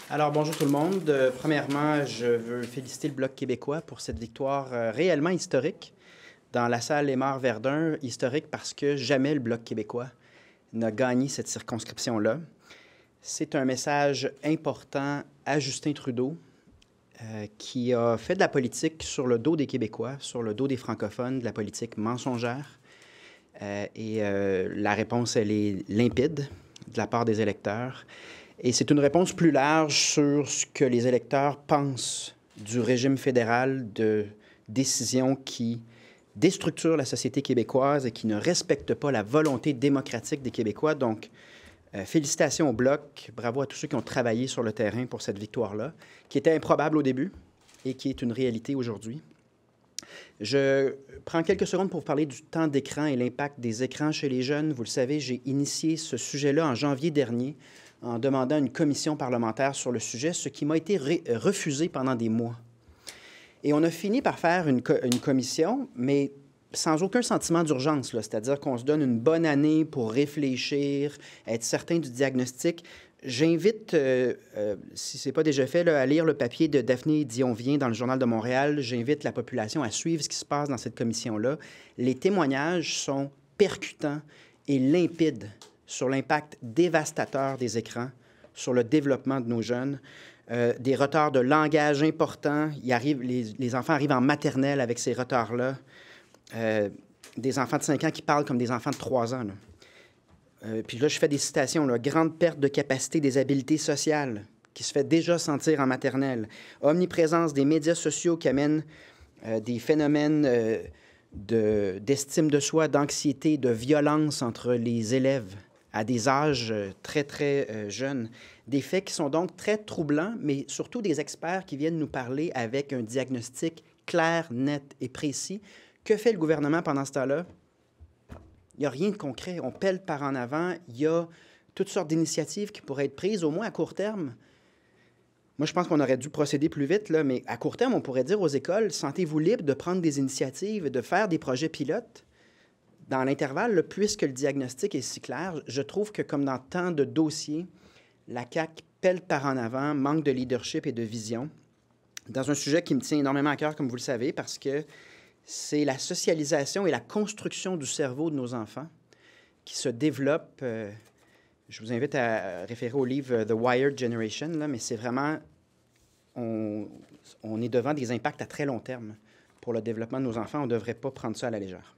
Alors, bonjour tout le monde. Premièrement, je veux féliciter le Bloc québécois pour cette victoire réellement historique dans la salle Aymar-Verdun. Historique parce que jamais le Bloc québécois n'a gagné cette circonscription-là. C'est un message important à Justin Trudeau, qui a fait de la politique sur le dos des Québécois, sur le dos des francophones, de la politique mensongère. La réponse, elle est limpide de la part des électeurs. Et c'est une réponse plus large sur ce que les électeurs pensent du régime fédéral de décisions qui déstructurent la société québécoise et qui ne respectent pas la volonté démocratique des Québécois. Donc, félicitations au Bloc. Bravo à tous ceux qui ont travaillé sur le terrain pour cette victoire-là, qui était improbable au début et qui est une réalité aujourd'hui. Je prends quelques secondes pour vous parler du temps d'écran et l'impact des écrans chez les jeunes. Vous le savez, j'ai initié ce sujet-là en janvier dernier en demandant une commission parlementaire sur le sujet, ce qui m'a été refusé pendant des mois. Et on a fini par faire une commission, mais sans aucun sentiment d'urgence, c'est-à-dire qu'on se donne une bonne année pour réfléchir, être certain du diagnostic. J'invite, si ce n'est pas déjà fait, là, à lire le papier de Daphné Dionvien dans le Journal de Montréal. J'invite la population à suivre ce qui se passe dans cette commission-là. Les témoignages sont percutants et limpides sur l'impact dévastateur des écrans sur le développement de nos jeunes. Des retards de langage importants. Les enfants arrivent en maternelle avec ces retards-là. Des enfants de 5 ans qui parlent comme des enfants de 3 ans. Puis là, je fais des citations. Là. Grande perte de capacité des habiletés sociales qui se fait déjà sentir en maternelle. Omniprésence des médias sociaux qui amènent des phénomènes d'estime de soi, d'anxiété, de violence entre les élèves à des âges très, très jeunes. Des faits qui sont donc très troublants, mais surtout des experts qui viennent nous parler avec un diagnostic clair, net et précis. Que fait le gouvernement pendant ce temps-là? Il n'y a rien de concret. On pèle par en avant. Il y a toutes sortes d'initiatives qui pourraient être prises, au moins à court terme. Moi, je pense qu'on aurait dû procéder plus vite, là, mais à court terme, on pourrait dire aux écoles, sentez-vous libres de prendre des initiatives et de faire des projets pilotes. Dans l'intervalle, là, puisque le diagnostic est si clair, je trouve que comme dans tant de dossiers, la CAQ pèle par en avant, manque de leadership et de vision, dans un sujet qui me tient énormément à cœur, comme vous le savez, parce que c'est la socialisation et la construction du cerveau de nos enfants qui se développent. Je vous invite à référer au livre The Wired Generation, là, mais c'est vraiment... On est devant des impacts à très long terme pour le développement de nos enfants. On ne devrait pas prendre ça à la légère.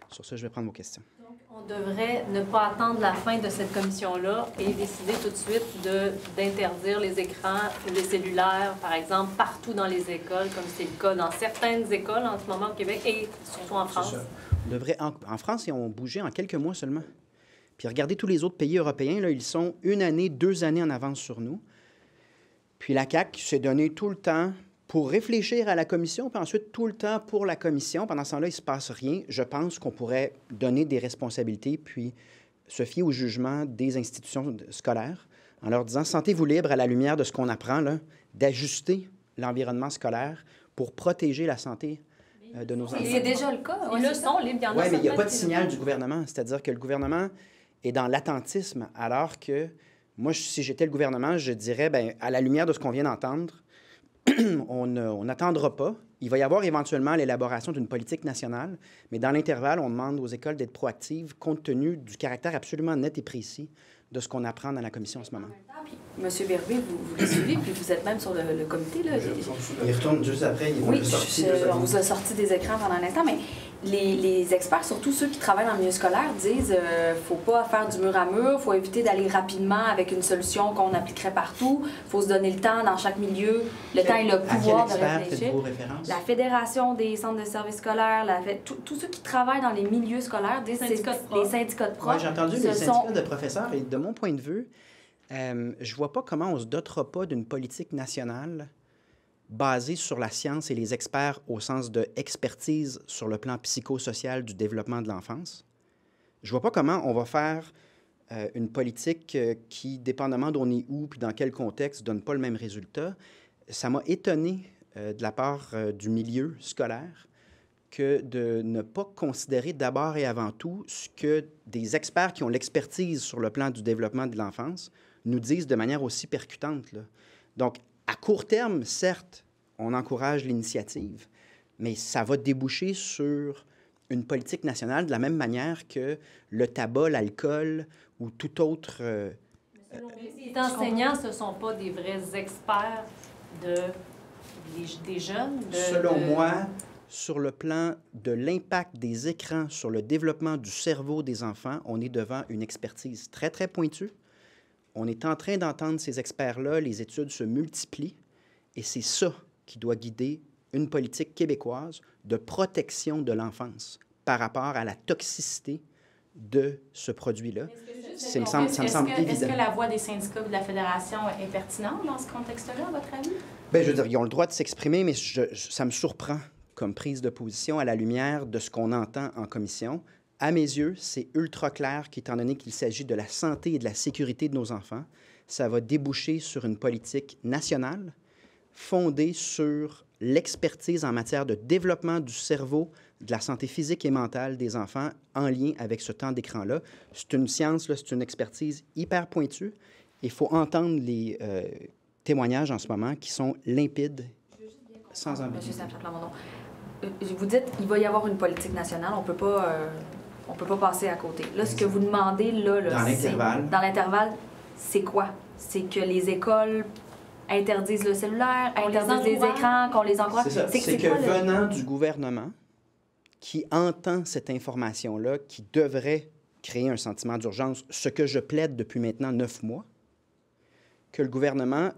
Sur ça, je vais prendre vos questions. Donc, on devrait ne pas attendre la fin de cette commission-là et décider tout de suite d'interdire les écrans, les cellulaires, par exemple, partout dans les écoles, comme c'est le cas dans certaines écoles en ce moment au Québec et surtout en France. On devrait, en France, ils ont bougé en quelques mois seulement. Puis regardez tous les autres pays européens, là, ils sont 1 année, 2 années en avance sur nous. Puis la CAQ s'est donné tout le temps pour réfléchir à la commission, puis ensuite tout le temps pour la commission. Pendant ce temps-là, il ne se passe rien. Je pense qu'on pourrait donner des responsabilités, puis se fier au jugement des institutions scolaires en leur disant « Sentez-vous libre, à la lumière de ce qu'on apprend, d'ajuster l'environnement scolaire pour protéger la santé de nos enfants. » C'est déjà le cas. Ils le sont, libres. Oui, mais il n'y a pas de signal du gouvernement. C'est-à-dire que le gouvernement est dans l'attentisme, alors que moi, si j'étais le gouvernement, je dirais, bien, à la lumière de ce qu'on vient d'entendre, on n'attendra pas. Il va y avoir éventuellement l'élaboration d'une politique nationale, mais dans l'intervalle, on demande aux écoles d'être proactives compte tenu du caractère absolument net et précis de ce qu'on apprend dans la commission en ce moment. Monsieur Berbé, vous les suivez, puis vous êtes même sur le comité. Là. Ils retournent juste après. Ils vont on vous a sorti des écrans pendant un instant, mais les experts, surtout ceux qui travaillent dans le milieu scolaire, disent qu'il ne faut pas faire du mur à mur, il faut éviter d'aller rapidement avec une solution qu'on appliquerait partout, il faut se donner le temps dans chaque milieu, le temps et le pouvoir de réfléchir. La Fédération des centres de services scolaires, tous ceux qui travaillent dans les milieux scolaires disent les syndicats de profs. J'ai entendu les syndicats de professeurs et de mon point de vue, je ne vois pas comment on ne se dotera pas d'une politique nationale basée sur la science et les experts au sens de expertise sur le plan psychosocial du développement de l'enfance. Je ne vois pas comment on va faire une politique qui, dépendamment d'on est où puis dans quel contexte, ne donne pas le même résultat. Ça m'a étonné de la part du milieu scolaire que de ne pas considérer d'abord et avant tout ce que des experts qui ont l'expertise sur le plan du développement de l'enfance nous disent de manière aussi percutante. Là. Donc, à court terme, certes, on encourage l'initiative, mais ça va déboucher sur une politique nationale de la même manière que le tabac, l'alcool ou tout autre... Les enseignants, ce ne sont pas des vrais experts des jeunes? Selon moi, sur le plan de l'impact des écrans sur le développement du cerveau des enfants, on est devant une expertise très, très pointue. On est en train d'entendre ces experts-là, les études se multiplient, et c'est ça qui doit guider une politique québécoise de protection de l'enfance par rapport à la toxicité de ce produit-là. Ça me semble évident. Est-ce que la voix des syndicats et de la Fédération est pertinente dans ce contexte-là, à votre avis? Bien, je veux dire, ils ont le droit de s'exprimer, mais ça me surprend comme prise de position à la lumière de ce qu'on entend en commission. À mes yeux, c'est ultra clair qu'étant donné qu'il s'agit de la santé et de la sécurité de nos enfants, ça va déboucher sur une politique nationale fondée sur l'expertise en matière de développement du cerveau, de la santé physique et mentale des enfants en lien avec ce temps d'écran-là. C'est une science, là, c'est une expertise hyper pointue. Il faut entendre les témoignages en ce moment qui sont limpides, sans ambiguïté. Monsieur Saint-Pierre-Plamondon, vous dites qu'il va y avoir une politique nationale, on peut pas passer à côté. Là, ce que vous demandez, dans l'intervalle, c'est quoi? C'est que les écoles interdisent le cellulaire, interdisent les écrans, qu'on les encourage. C'est ça. C'est que venant du gouvernement qui entend cette information-là, qui devrait créer un sentiment d'urgence, ce que je plaide depuis maintenant 9 mois, que le gouvernement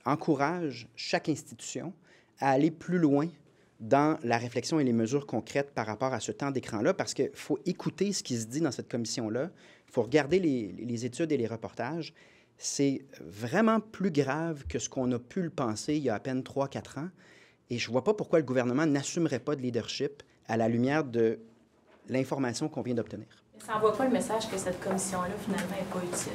encourage chaque institution à aller plus loin dans la réflexion et les mesures concrètes par rapport à ce temps d'écran-là, parce qu'il faut écouter ce qui se dit dans cette commission-là, il faut regarder les études et les reportages. C'est vraiment plus grave que ce qu'on a pu le penser il y a à peine 3-4 ans. Et je ne vois pas pourquoi le gouvernement n'assumerait pas de leadership à la lumière de l'information qu'on vient d'obtenir. Ça n'envoie pas le message que cette commission-là, finalement, n'est pas utile.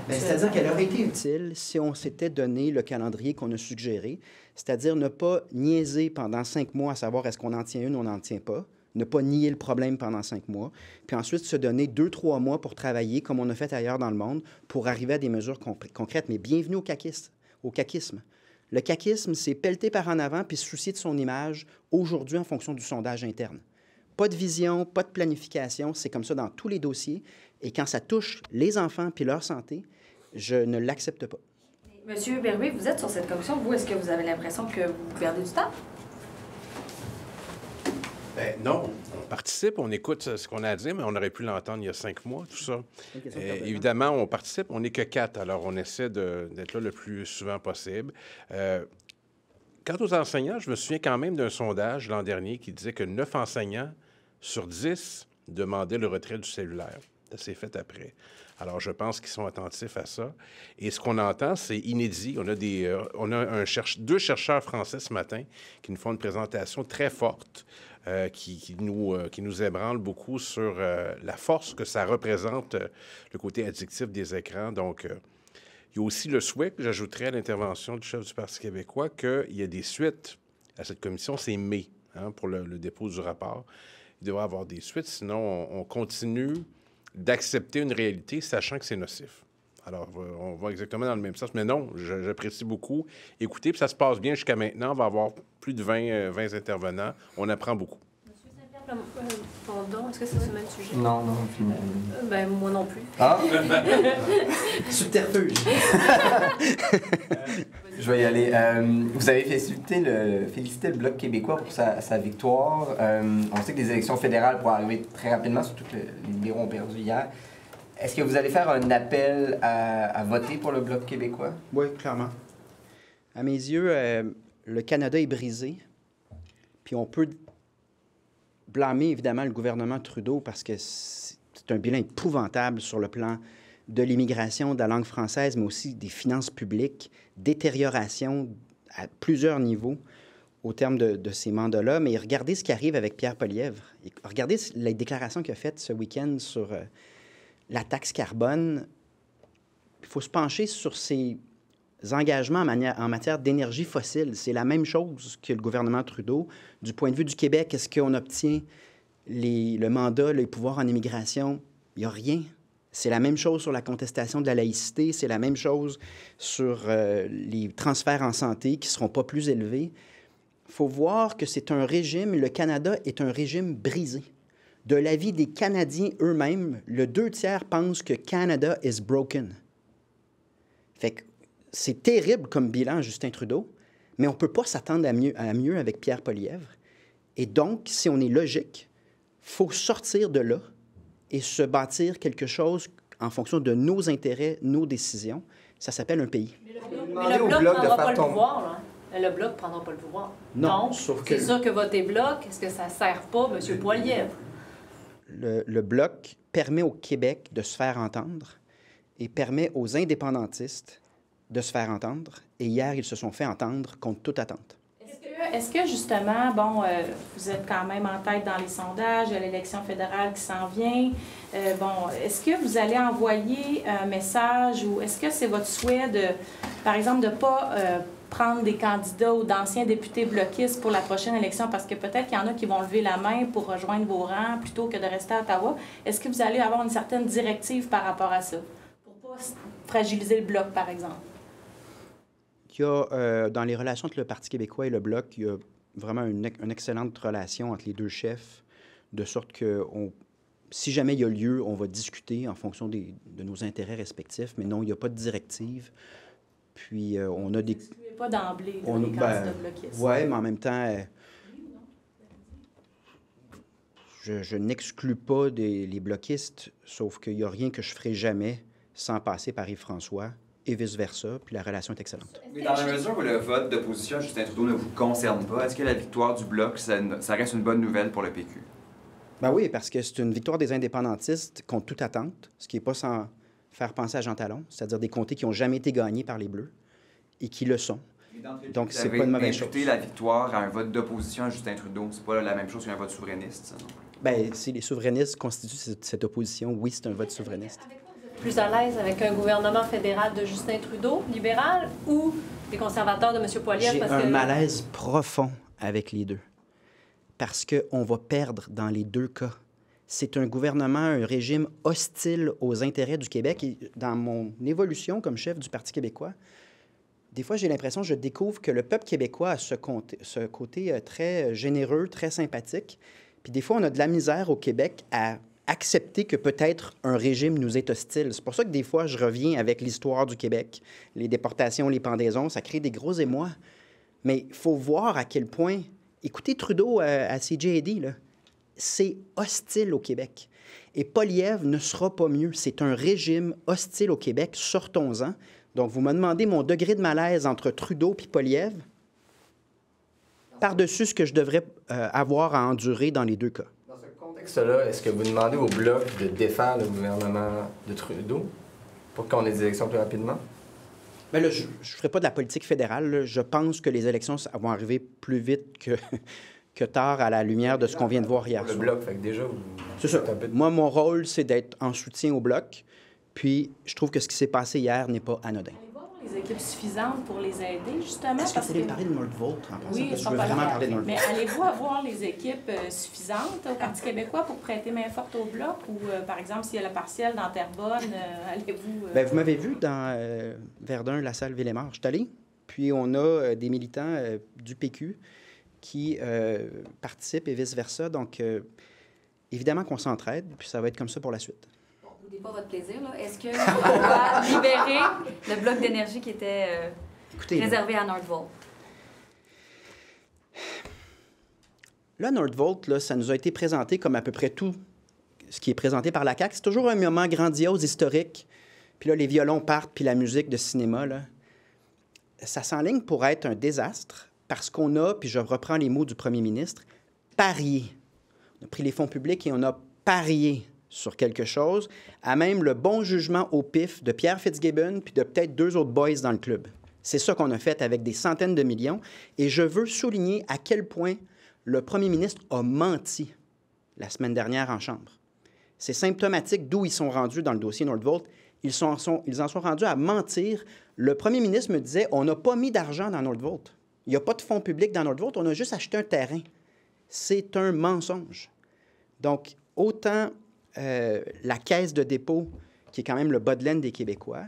C'est-à-dire qu'elle aurait été utile si on s'était donné le calendrier qu'on a suggéré, c'est-à-dire ne pas niaiser pendant 5 mois à savoir est-ce qu'on en tient une ou on n'en tient pas, ne pas nier le problème pendant 5 mois, puis ensuite se donner 2-3 mois pour travailler, comme on a fait ailleurs dans le monde, pour arriver à des mesures concrètes. Mais bienvenue au caquisme. Le caquisme, c'est pelleter par en avant puis se soucier de son image aujourd'hui en fonction du sondage interne. Pas de vision, pas de planification, c'est comme ça dans tous les dossiers. Et quand ça touche les enfants puis leur santé, je ne l'accepte pas. Monsieur Berruet, vous êtes sur cette commission. Vous, est-ce que vous avez l'impression que vous perdez du temps? Bien, non, on participe, on écoute ce qu'on a à dire, mais on aurait pu l'entendre il y a 5 mois, tout ça. Évidemment, on participe, on n'est que 4, alors on essaie d'être là le plus souvent possible. Quant aux enseignants, je me souviens quand même d'un sondage l'an dernier qui disait que 9 enseignants sur 10 demandaient le retrait du cellulaire. Ça s'est fait après. Alors, je pense qu'ils sont attentifs à ça. Et ce qu'on entend, c'est inédit. On a 2 chercheurs français ce matin qui nous font une présentation très forte qui nous ébranle beaucoup sur la force que ça représente, le côté addictif des écrans. Donc, il y a aussi le souhait que j'ajouterais à l'intervention du chef du Parti québécois qu'il y a des suites à cette commission. C'est mai pour le dépôt du rapport. Il devrait y avoir des suites, sinon on continue d'accepter une réalité, sachant que c'est nocif. Alors, on va exactement dans le même sens. Mais non, j'apprécie beaucoup. Écoutez, puis ça se passe bien jusqu'à maintenant. On va avoir plus de 20 intervenants. On apprend beaucoup. Monsieur Saint-Pierre-Plamondon, est-ce que c'est ce même sujet? Non, Ben, moi non plus. Ah? Subterfuge. Je vais y aller. Vous avez félicité le Bloc québécois pour sa victoire. On sait que les élections fédérales pourraient arriver très rapidement, surtout que les libéraux ont perdu hier. Est-ce que vous allez faire un appel à voter pour le Bloc québécois? Oui, clairement. À mes yeux, le Canada est brisé. Puis on peut blâmer évidemment le gouvernement Trudeau parce que c'est un bilan épouvantable sur le plan de l'immigration, de la langue française, mais aussi des finances publiques, détérioration à plusieurs niveaux au terme de ces mandats-là. Mais regardez ce qui arrive avec Pierre Poilievre. Regardez les déclarations qu'il a faites ce week-end sur la taxe carbone. Il faut se pencher sur ces engagements en matière d'énergie fossile. C'est la même chose que le gouvernement Trudeau. Du point de vue du Québec, est-ce qu'on obtient le mandat, les pouvoirs en immigration? Il n'y a rien. C'est la même chose sur la contestation de la laïcité, c'est la même chose sur les transferts en santé qui ne seront pas plus élevés. Il faut voir que c'est un régime, le Canada est un régime brisé. De l'avis des Canadiens eux-mêmes, le 2/3 pensent que Canada is broken. Fait que c'est terrible comme bilan, Justin Trudeau, mais on ne peut pas s'attendre à mieux avec Pierre Poilievre. Et donc, si on est logique, il faut sortir de là et se bâtir quelque chose en fonction de nos intérêts, nos décisions. Ça s'appelle un pays. Mais le Bloc ne prendra pas le pouvoir, là. Le Bloc ne prendra pas le pouvoir. Non, donc, sauf que... c'est sûr que voter Bloc, est-ce que ça ne sert pas M. Poilievre? Le Bloc permet au Québec de se faire entendre et permet aux indépendantistes de se faire entendre. Et hier, ils se sont fait entendre contre toute attente. Est-ce que justement, bon, vous êtes quand même en tête dans les sondages, il y a l'élection fédérale qui s'en vient. Est-ce que vous allez envoyer un message ou est-ce que c'est votre souhait de, par exemple, de ne pas prendre des candidats ou d'anciens députés bloquistes pour la prochaine élection parce que peut-être qu'il y en a qui vont lever la main pour rejoindre vos rangs plutôt que de rester à Ottawa? Est-ce que vous allez avoir une certaine directive par rapport à ça pour ne pas fragiliser le Bloc, par exemple? Il y a, dans les relations entre le Parti québécois et le Bloc, il y a vraiment une excellente relation entre les deux chefs, de sorte que si jamais il y a lieu, on va discuter en fonction de nos intérêts respectifs, mais non, il n'y a pas de directive. Puis on a des... Vous n'excluez pas d'emblée les candidats bloquistes. Oui, mais en même temps, je n'exclus pas les bloquistes, sauf qu'il n'y a rien que je ferai jamais sans passer par Yves-François, et vice-versa, puis la relation est excellente. Mais dans la mesure où le vote d'opposition à Justin Trudeau ne vous concerne pas, est-ce que la victoire du Bloc, ça reste une bonne nouvelle pour le PQ? Ben oui, parce que c'est une victoire des indépendantistes contre toute attente, ce qui n'est pas sans faire penser à Jean Talon, c'est-à-dire des comtés qui n'ont jamais été gagnés par les Bleus et qui le sont. Donc, c'est pas une mauvaise chose. Imputer la victoire à un vote d'opposition à Justin Trudeau, c'est pas la même chose qu'un vote souverainiste, ça, non? Bien, si les souverainistes constituent cette opposition, oui, c'est un vote souverainiste. Plus à l'aise avec un gouvernement fédéral de Justin Trudeau, libéral, ou des conservateurs de M. Poilievre? J'ai un malaise profond avec les deux, parce qu'on va perdre dans les deux cas. C'est un gouvernement, un régime hostile aux intérêts du Québec. Et dans mon évolution comme chef du Parti québécois, des fois, j'ai l'impression que je découvre que le peuple québécois a ce côté très généreux, très sympathique. Puis des fois, on a de la misère au Québec à accepter que peut-être un régime nous est hostile. C'est pour ça que des fois, je reviens avec l'histoire du Québec, les déportations, les pendaisons, ça crée des gros émois. Mais il faut voir à quel point... Écoutez Trudeau à CJAD, là, c'est hostile au Québec. Et Poilievre ne sera pas mieux. C'est un régime hostile au Québec. Sortons-en. Donc, vous me demandez mon degré de malaise entre Trudeau et Poilievre, par-dessus ce que je devrais avoir à endurer dans les deux cas. Dans ce contexte-là, est-ce que vous demandez au Bloc de défaire le gouvernement de Trudeau pour qu'on ait des élections plus rapidement? Bien là, je ne ferai pas de la politique fédérale. Là. Je pense que les élections vont arriver plus vite que tard à la lumière de ce qu'on vient de voir hier soir. Le Bloc, fait que déjà... C'est ça. Moi, mon rôle, c'est d'être en soutien au Bloc. Puis, je trouve que ce qui s'est passé hier n'est pas anodin. Allez-vous avoir les équipes suffisantes pour les aider, justement? Est-ce que vous voulez parler de Nordvolt en passant? Oui, je veux vraiment parler de Nordvolt. Mais allez-vous avoir les équipes suffisantes au Parti québécois pour prêter main forte au Bloc? Ou, par exemple, s'il y a le partiel dans Terrebonne, allez-vous... Bien, vous m'avez vu dans Verdun, La Salle, Villemort. Je suis allé. Puis, on a des militants du PQ qui participent et vice-versa. Donc, évidemment qu'on s'entraide, puis ça va être comme ça pour la suite. Boudez pas votre plaisir, là. Est-ce qu'on va libérer le bloc d'énergie qui était réservé à Nordvolt? Là, Nordvolt, là, ça nous a été présenté comme à peu près tout ce qui est présenté par la CAQ. C'est toujours un moment grandiose, historique. Puis là, les violons partent, puis la musique de cinéma, là. Ça s'enligne pour être un désastre parce qu'on a, puis je reprends les mots du premier ministre, parié. On a pris les fonds publics et on a parié sur quelque chose, à même le bon jugement au pif de Pierre Fitzgibbon puis de peut-être 2 autres boys dans le club. C'est ça qu'on a fait avec des centaines de millions. Et je veux souligner à quel point le premier ministre a menti la semaine dernière en Chambre. C'est symptomatique d'où ils sont rendus dans le dossier Nordvolt. Ils en sont rendus à mentir. Le premier ministre me disait, on n'a pas mis d'argent dans Nordvolt. Il n'y a pas de fonds publics dans Nordvolt, on a juste acheté un terrain. C'est un mensonge. Donc, autant la caisse de dépôt qui est quand même le bas de laine des Québécois,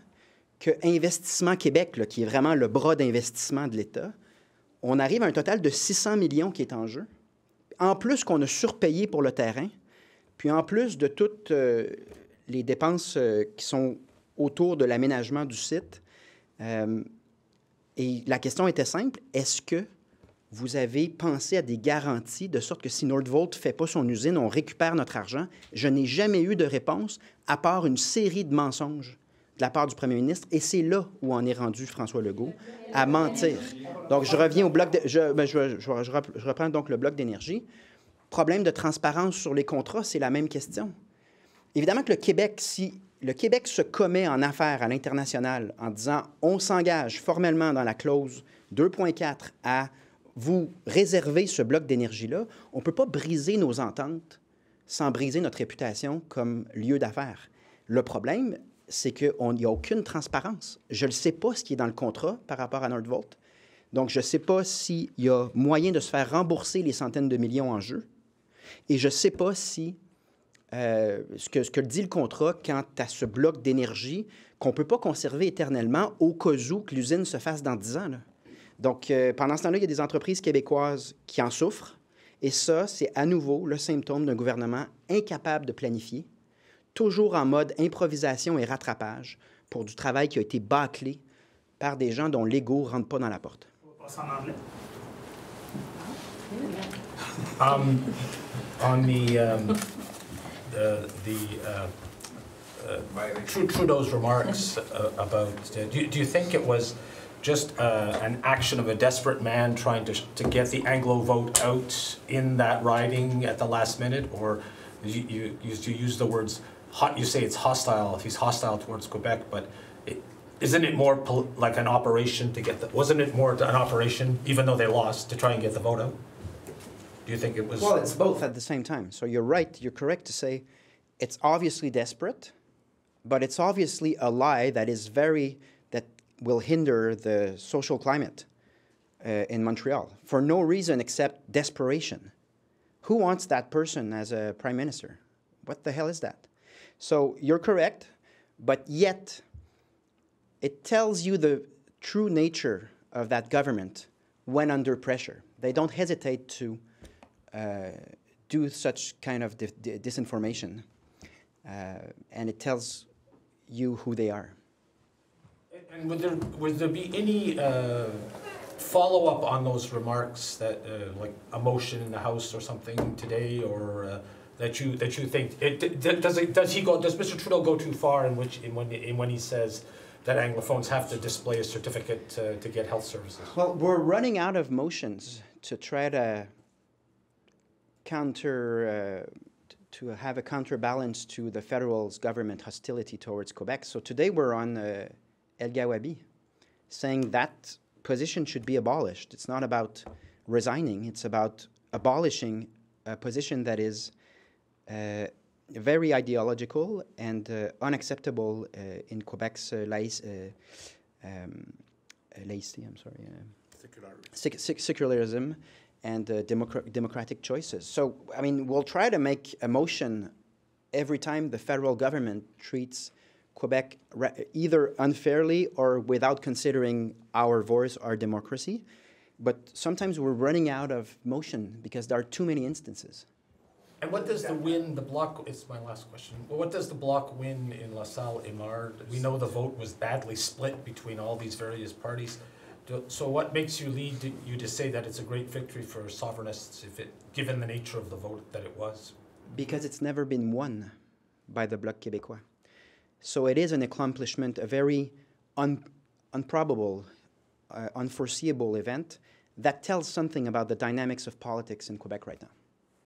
que Investissement Québec, là, qui est vraiment le bras d'investissement de l'État, on arrive à un total de 600 millions qui est en jeu. En plus qu'on a surpayé pour le terrain, puis en plus de toutes les dépenses qui sont autour de l'aménagement du site. Et la question était simple, est-ce que vous avez pensé à des garanties de sorte que si Nordvolt ne fait pas son usine, on récupère notre argent? Je n'ai jamais eu de réponse à part une série de mensonges de la part du premier ministre, et c'est là où en est rendu François Legault, à mentir. Donc, je reviens au bloc... je reprends donc le bloc d'énergie. Problème de transparence sur les contrats, c'est la même question. Évidemment que le Québec, si le Québec se commet en affaires à l'international en disant on s'engage formellement dans la clause 2.4 à vous réserver ce bloc d'énergie-là, on ne peut pas briser nos ententes sans briser notre réputation comme lieu d'affaires. Le problème, c'est qu'il n'y a aucune transparence. Je ne sais pas ce qui est dans le contrat par rapport à Nordvolt. Donc, je ne sais pas s'il y a moyen de se faire rembourser les centaines de millions en jeu. Et je ne sais pas si ce que dit le contrat quant à ce bloc d'énergie qu'on ne peut pas conserver éternellement au cas où que l'usine se fasse dans 10 ans. Là. Donc, pendant ce temps-là, il y a des entreprises québécoises qui en souffrent. Et ça, c'est à nouveau le symptôme d'un gouvernement incapable de planifier, toujours en mode improvisation et rattrapage pour du travail qui a été bâclé par des gens dont l'ego ne rentre pas dans la porte. On passe en anglais. Trudeau's remarks about, do you think it was just an action of a desperate man trying to get the Anglo vote out in that riding at the last minute, or you use the words, you say it's hostile, he's hostile towards Quebec, but isn't it more like an operation to get wasn't it more an operation, even though they lost, to try and get the vote out? Do you think it was... Well, it's both at the same time. So you're right, you're correct to say it's obviously desperate, but it's obviously a lie that will hinder the social climate in Montreal for no reason except desperation. Who wants that person as a prime minister? What the hell is that? So you're correct, but yet it tells you the true nature of that government when under pressure. They don't hesitate to do such kind of disinformation, and it tells you who they are. And would there be any follow-up on those remarks that, like a motion in the House or something today, or that you think does Mr. Trudeau go too far when he says that Anglophones have to display a certificate to get health services? Well, we're running out of motions to try to to have a counterbalance to the federal government hostility towards Quebec. So today we're on El Gawabi, saying that position should be abolished. It's not about resigning, it's about abolishing a position that is very ideological and unacceptable in Quebec's laicity, secularism and democratic choices. So, I mean, we'll try to make a motion every time the federal government treats Quebec either unfairly or without considering our voice, our democracy. But sometimes we're running out of motion because there are too many instances. And what does the Bloc, it's my last question, what does the Bloc win in LaSalle Imard? We know the vote was badly split between all these various parties. So what makes you to say that it's a great victory for sovereignists, given the nature of the vote that it was? Because it's never been won by the Bloc Québécois. So it is an accomplishment, a very improbable, unforeseeable event that tells something about the dynamics of politics in Quebec right now.